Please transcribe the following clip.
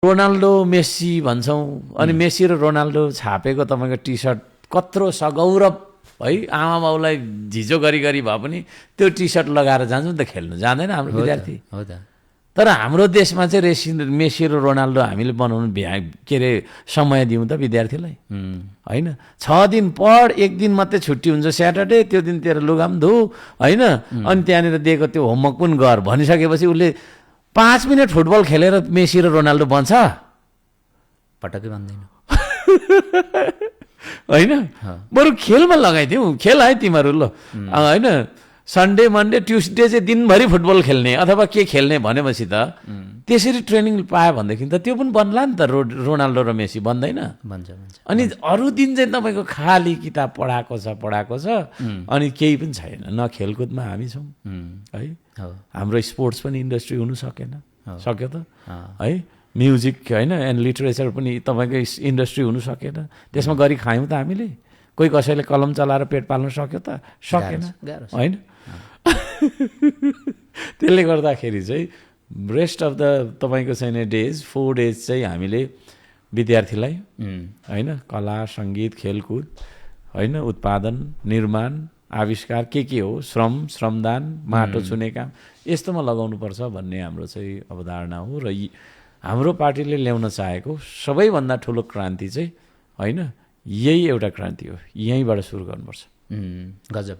Ronaldo Messi भन्छौँ अनि Messi र रोनाल्डो छापेको तपाईँको टी सर्ट कत्रो सगौरव है, आमा बाउलाई झिजो गरी भए पनि त्यो टी सर्ट लगाएर जान्छौँ त खेल्नु जाँदैन हाम्रो विद्यार्थी। हो त। तर हाम्रो देशमा चाहिँ मेस्सी र रोनाल्डो हामीले बनाउनु के अरे समय दिउँ त विद्यार्थीलाई होइन। 6 दिन पढ, 1 दिन मात्रै छुट्टी हुन्छ स्याटरडे, त्यो दिन तेरो लुगा पनि धो होइन, अनि त्यहाँनिर दिएको त्यो होमवर्क पनि गर भनिसकेपछि उसले 5 मिनट फुटबल खेलेर मेस्सी र रोनाल्डो बन्छ? पटक्कै बन्दैन होइन। बरु खेलमा लगाइदिउँ, खेल है तिमीहरू ल होइन, सन्डे मन्डे ट्युसडे चाहिँ दिनभरि फुटबल खेल्ने अथवा के खेल्ने भनेपछि त त्यसरी ट्रेनिङ पायो भनेदेखि त त्यो पनि बन्ला नि त। रोनाल्डो र मेस्सी बन्दैन? भन्छ। अनि अरू दिन चाहिँ तपाईँको खाली किताब पढाएको छ अनि केही पनि छैन, न खेलकुदमा हामी छौँ है। हाम्रो स्पोर्ट्स पनि इन्डस्ट्री हुनु सक्यो त है। म्युजिक होइन एन्ड लिटरेचर पनि तपाईँको इन्डस्ट्री हुनु सकेन, त्यसमा गरी खायौँ त हामीले? कोही कसैले कलम चलाएर पेट पाल्न सक्यो त? सकेन होइन। त्यसले गर्दाखेरि चाहिँ रेस्ट अफ द तपाईँको चाहिँ डेज 4 डेज चाहिँ हामीले विद्यार्थीलाई होइन कला सङ्गीत खेलकुद होइन उत्पादन निर्माण आविष्कार के हो, श्रमदान, माटो छुने काम यस्तोमा लगाउनुपर्छ भन्ने हाम्रो चाहिँ अवधारणा हो। र हाम्रो पार्टीले ल्याउन चाहेको सबैभन्दा ठुलो क्रान्ति चाहिँ होइन यही एउटा क्रान्ति हो, यहीँबाट सुरु गर्नुपर्छ। गजब।